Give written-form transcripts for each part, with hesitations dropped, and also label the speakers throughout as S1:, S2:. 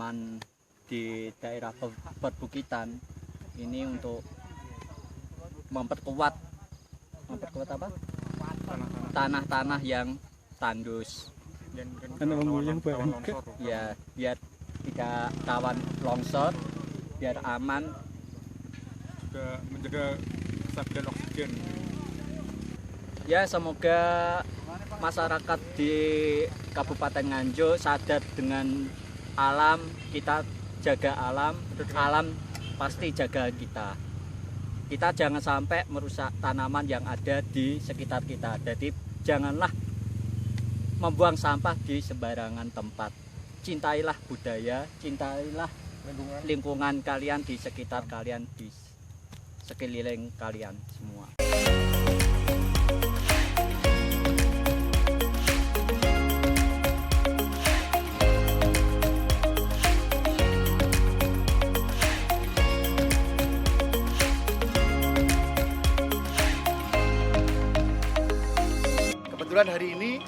S1: tanaman di daerah perbukitan ini untuk memperkuat apa? Tanah-tanah yang tandus. Ya, biar tidak rawan longsor, biar aman,
S2: juga menjaga kestabilan oksigen.
S1: Ya, semoga masyarakat di Kabupaten Nganjuk sadar dengan alam. Kita jaga alam, alam pasti jaga kita. Kita jangan sampai merusak tanaman yang ada di sekitar kita. Jadi janganlah membuang sampah di sembarangan tempat. Cintailah budaya, cintailah lingkungan kalian di sekitar kalian, di sekeliling kalian semua.
S3: Kebetulan hari ini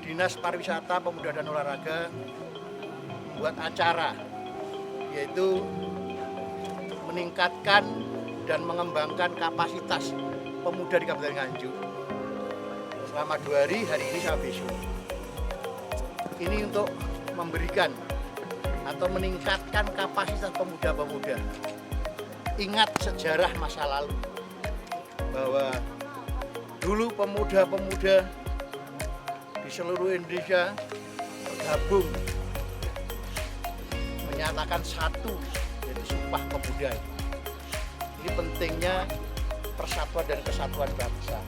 S3: Dinas Pariwisata, Pemuda dan Olahraga membuat acara, yaitu meningkatkan dan mengembangkan kapasitas pemuda di Kabupaten Nganjuk selama 2 hari, hari ini sampai besok. Ini untuk memberikan atau meningkatkan kapasitas pemuda-pemuda. Ingat sejarah masa lalu bahwa dulu pemuda-pemuda di seluruh Indonesia bergabung menyatakan satu, yaitu Sumpah Pemuda. Ini pentingnya persatuan dan kesatuan bangsa.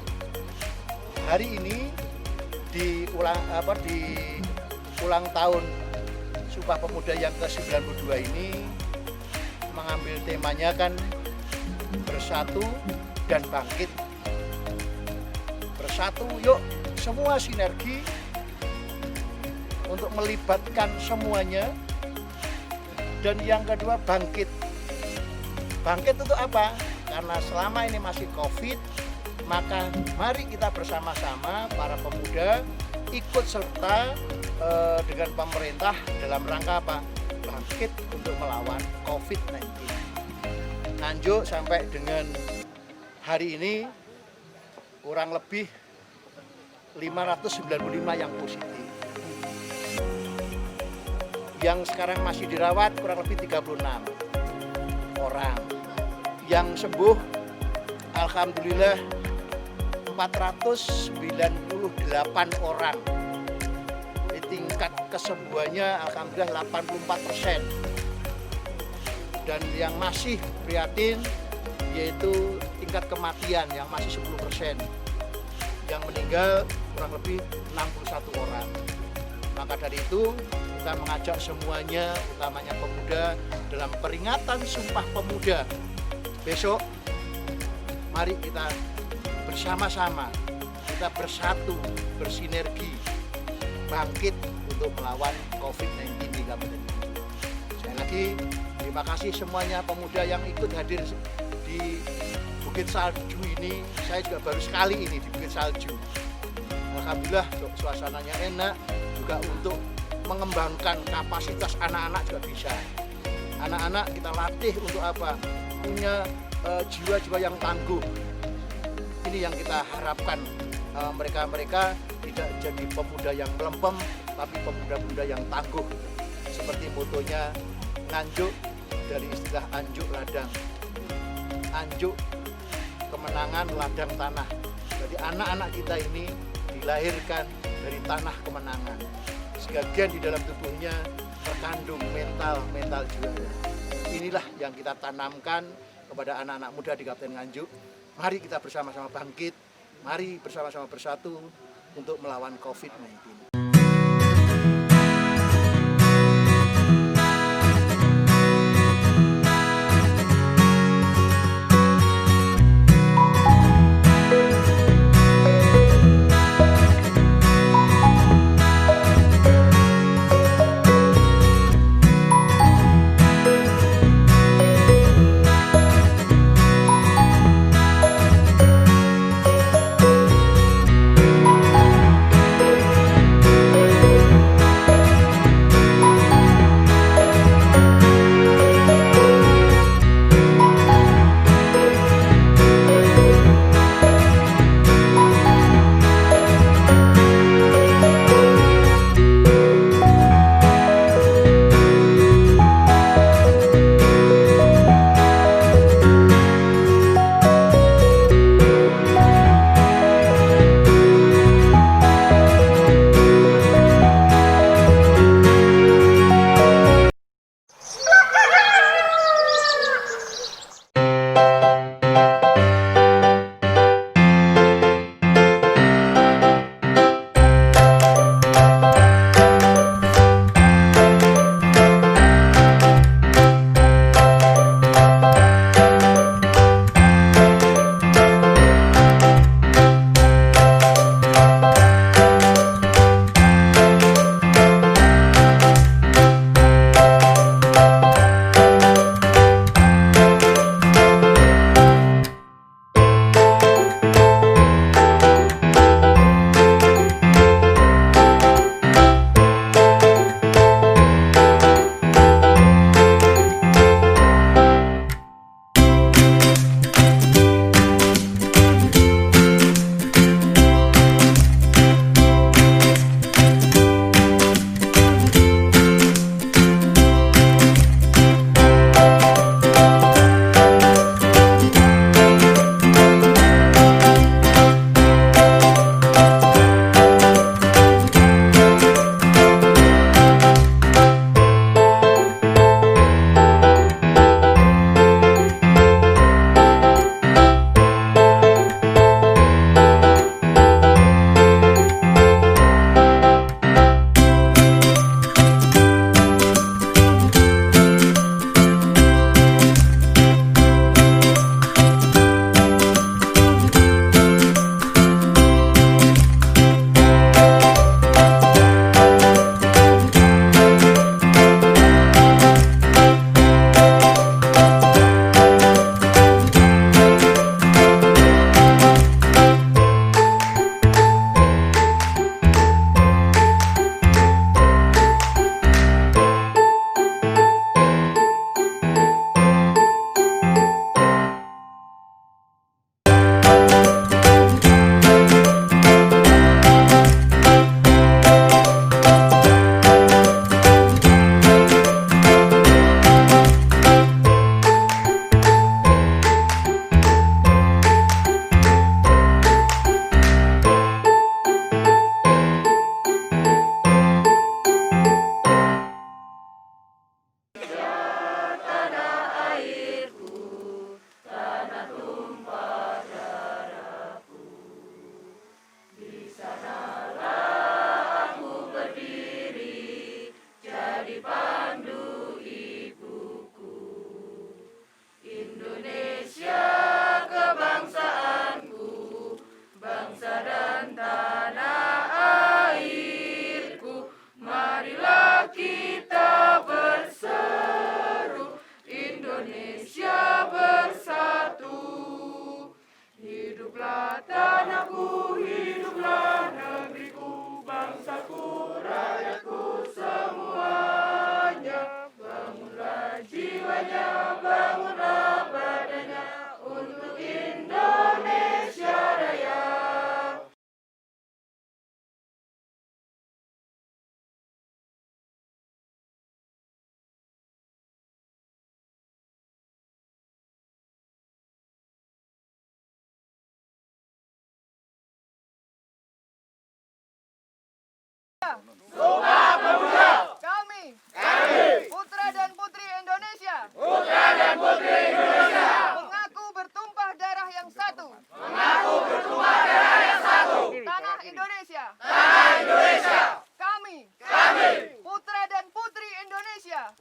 S3: Hari ini di ulang tahun Sumpah Pemuda yang ke-92 ini mengambil temanya kan bersatu dan bangkit. Bersatu, yuk semua sinergi untuk melibatkan semuanya. Dan yang kedua, bangkit. Bangkit untuk apa? Karena selama ini masih COVID, maka mari kita bersama-sama para pemuda ikut serta dengan pemerintah dalam rangka apa? Bangkit untuk melawan COVID-19. Nganjuk sampai dengan hari ini kurang lebih 595 yang positif. Yang sekarang masih dirawat kurang lebih 36 orang. Yang sembuh alhamdulillah 498 orang. Di tingkat kesembuhannya alhamdulillah 84%. Dan yang masih prihatin yaitu tingkat kematian yang masih 10%. Yang meninggal kurang lebih 61 orang. Maka dari itu kita mengajak semuanya, utamanya pemuda, dalam peringatan Sumpah Pemuda besok, mari kita bersama-sama, kita bersatu, bersinergi, bangkit untuk melawan COVID-19 di Kabupaten. Sekali lagi, terima kasih semuanya pemuda yang ikut hadir di Bukit Salju ini. Saya juga baru sekali ini di Bukit Salju. Alhamdulillah suasananya enak, juga untuk mengembangkan kapasitas anak-anak juga bisa. Anak-anak kita latih untuk apa? Punya jiwa-jiwa yang tangguh. Ini yang kita harapkan, mereka-mereka tidak jadi pemuda yang melempem, tapi pemuda-pemuda yang tangguh. Seperti motonya Nganjuk, dari istilah Anjuk Ladang. Anjuk, kemenangan, ladang tanah. Jadi anak-anak kita ini dilahirkan dari tanah kemenangan. Sebagian di dalam tubuhnya terkandung mental juara. Inilah yang kita tanamkan kepada anak-anak muda di Kabupaten Nganjuk. Mari kita bersama-sama bangkit, mari bersama-sama bersatu untuk melawan COVID-19.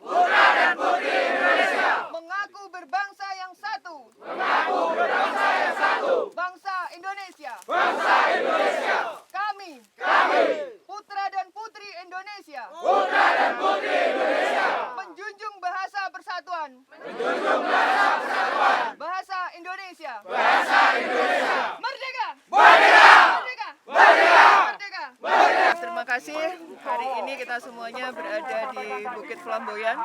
S4: Putra dan putri Indonesia. Mengaku berbangsa yang satu. Mengaku berbangsa yang satu. Bangsa Indonesia. Bangsa Indonesia. Kami. Putra dan putri Indonesia. Putra dan putri Indonesia. Menjunjung bahasa persatuan. Menjunjung bahasa persatuan. Bahasa Indonesia. Bahasa Indonesia. Merdeka. Merdeka. Merdeka. Merdeka. Merdeka. Merdeka. Terima kasih. Hari ini kita semuanya berada di Bukit Flamboyan,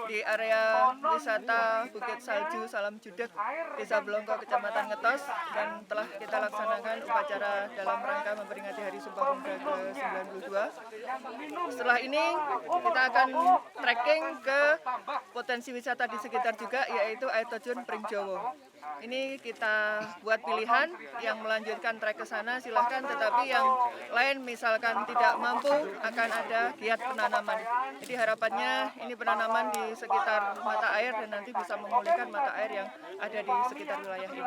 S4: di area wisata Bukit Salju Salam Judeg, Desa Blongko, Kecamatan Ngetos, dan telah kita laksanakan upacara dalam rangka memperingati Hari Sumpah Pemuda ke-92. Setelah ini kita akan trekking ke potensi wisata di sekitar juga, yaitu air terjun Pringjowo. Ini kita buat pilihan, yang melanjutkan trek ke sana silahkan, tetapi yang lain misalkan tidak mampu akan ada giat penanaman. Jadi harapannya ini penanaman di sekitar mata air dan nanti bisa memulihkan mata air yang ada di sekitar wilayah ini.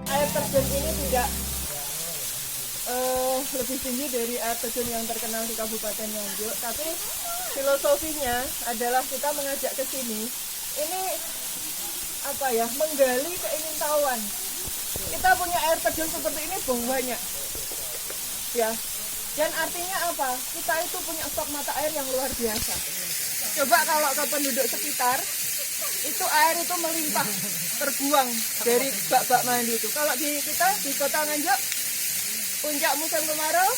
S4: Air terjun ini tidak lebih tinggi dari air terjun yang terkenal di Kabupaten Nganjuk, tapi filosofinya adalah kita mengajak ke sini ini menggali keingintahuan. Kita punya air terjun seperti ini banyak, ya. Dan artinya apa? Kita itu punya stok mata air yang luar biasa. Coba kalau ke penduduk sekitar, itu air itu melimpah, terbuang dari bak-bak mandi itu. Kalau di kita di Kota Nganjuk, puncak musim kemarau,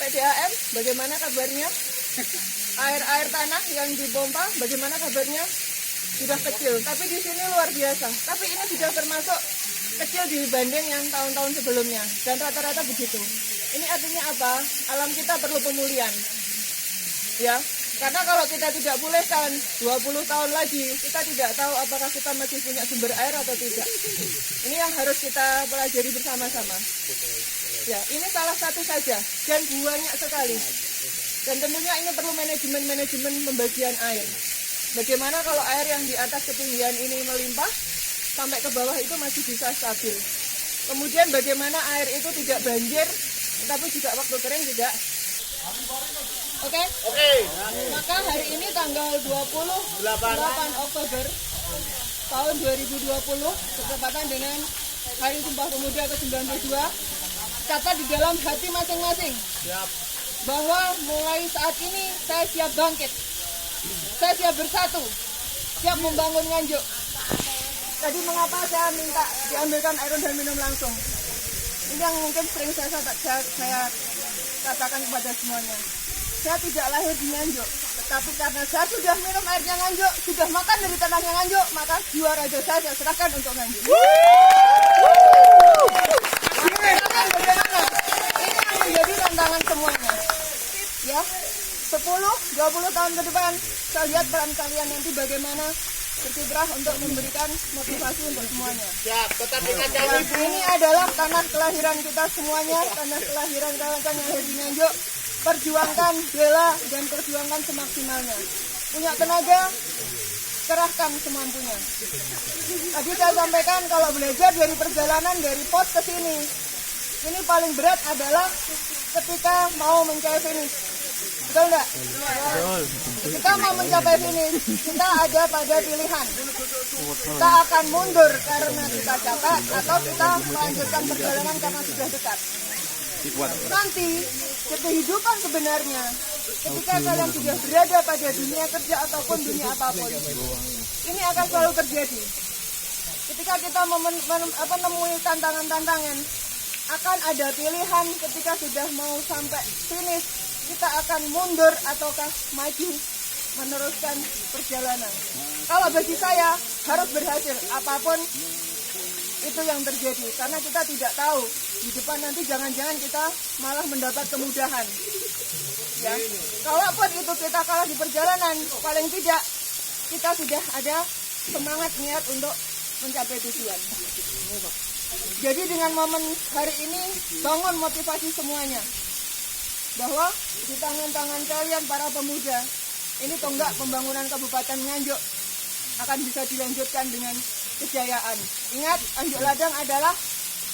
S4: PDAM, bagaimana kabarnya? Air tanah yang dipompa, bagaimana kabarnya? Sudah kecil, tapi di sini luar biasa. Tapi ini sudah termasuk kecil dibanding yang tahun-tahun sebelumnya, dan rata-rata begitu. Ini artinya apa? Alam kita perlu pemulihan, ya. Karena kalau kita tidak pulihkan 20 tahun lagi, kita tidak tahu apakah kita masih punya sumber air atau tidak. Ini yang harus kita pelajari bersama-sama. Ya, ini salah satu saja, dan banyak sekali. Dan tentunya ini perlu manajemen pembagian air. Bagaimana kalau air yang di atas ketinggian ini melimpah, sampai ke bawah itu masih bisa stabil. Kemudian bagaimana air itu tidak banjir, tapi juga waktu kering juga. Oke? Maka hari ini tanggal 28 Oktober tahun 2020, bertepatan dengan Hari Sumpah Pemuda ke-92, catat di dalam hati masing-masing bahwa mulai saat ini saya siap bangkit, saya siap bersatu, siap membangun Nganjuk. Tadi mengapa saya minta diambilkan air dan minum langsung? Ini yang mungkin sering saya katakan kepada semuanya. Saya tidak lahir di Nganjuk, Tapi karena saya sudah minum airnya Nganjuk, sudah makan dari tanahnya Nganjuk, maka jiwa raja saya serahkan untuk Nganjuk. Kalian bagaimana? Ini yang menjadi tantangan semuanya. Ya, 10-20 tahun ke depan, saya lihat peran kalian nanti bagaimana berkiprah untuk memberikan motivasi untuk semuanya. Ini adalah tanah kelahiran kita semuanya, tanah kelahiran kawan-kawan yang ada di Nganjuk. Perjuangkan, bela, dan perjuangkan semaksimalnya. Punya tenaga, kerahkan semampunya. Tadi saya sampaikan kalau belajar dari perjalanan dari pos ke sini, ini paling berat adalah ketika mau mencapai finish. Betul enggak? Betul. Ketika mau mencapai finish, kita ada pada pilihan. Kita akan mundur karena kita capek atau kita melanjutkan perjalanan karena sudah dekat. Nanti kehidupan sebenarnya ketika kalian sudah berada pada dunia kerja ataupun dunia apapun, ini akan selalu terjadi. Ketika kita menemui tantangan-tantangan, akan ada pilihan ketika sudah mau sampai finish, kita akan mundur ataukah maju meneruskan perjalanan. Kalau bagi saya harus berhasil apapun itu yang terjadi, karena kita tidak tahu di depan nanti jangan-jangan kita malah mendapat kemudahan. Ya, kalaupun itu kita kalah di perjalanan, paling tidak kita sudah ada semangat niat untuk mencapai tujuan. Jadi dengan momen hari ini bangun motivasi semuanya, bahwa di tangan-tangan kalian para pemuda ini tonggak pembangunan Kabupaten Nganjuk akan bisa dilanjutkan dengan kejayaan. Ingat, Nganjuk Ladang adalah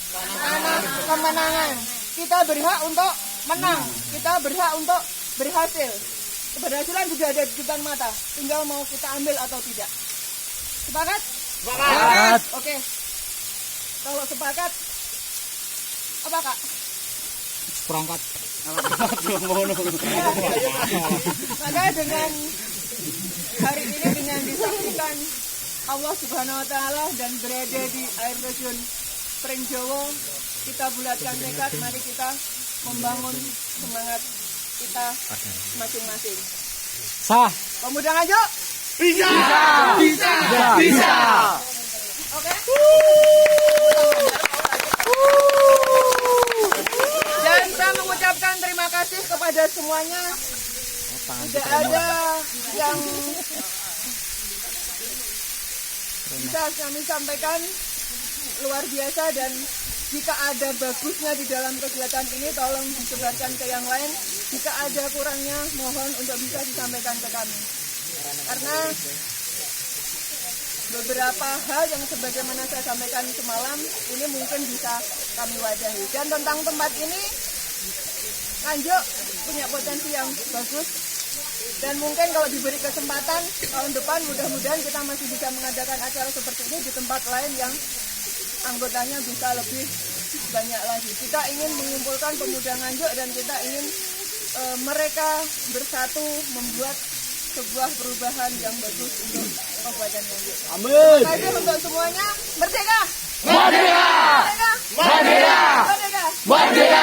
S4: tanah kemenangan. Kita berhak untuk menang, kita berhak untuk berhasil. Keberhasilan sudah ada di depan mata, tinggal mau kita ambil atau tidak. Sepakat? Sepakat. Oke. Kalau sepakat, apa Kak?
S1: Perangkat.
S4: Maka dengan hari ini dengan disaksikan Allah Subhanahu wa Ta'ala dan berada di air terjun Pringjowo, kita bulatkan tekad, mari kita membangun semangat kita masing-masing.
S1: Sah.
S4: Pemuda Nganjuk?
S3: Bisa. Bisa. Bisa.
S4: Oke. Dan saya mengucapkan terima kasih kepada semuanya. Tidak ada yang bisa kami sampaikan, luar biasa, dan jika ada bagusnya di dalam kegiatan ini tolong disebarkan ke yang lain. Jika ada kurangnya mohon untuk bisa disampaikan ke kami. Karena beberapa hal yang sebagaimana saya sampaikan semalam ini mungkin bisa kami wadahi. Dan tentang tempat ini, Nganjuk punya potensi yang bagus. Dan mungkin kalau diberi kesempatan tahun depan mudah-mudahan kita masih bisa mengadakan acara seperti ini di tempat lain yang anggotanya bisa lebih banyak lagi. Kita ingin mengumpulkan pemuda Nganjuk dan kita ingin mereka bersatu membuat sebuah perubahan yang bagus untuk Kabupaten Nganjuk.
S3: Amin.
S4: Terima kasih untuk semuanya. Merdeka!
S3: Merdeka!
S4: Merdeka!
S3: Merdeka!
S4: Merdeka!
S3: Merdeka!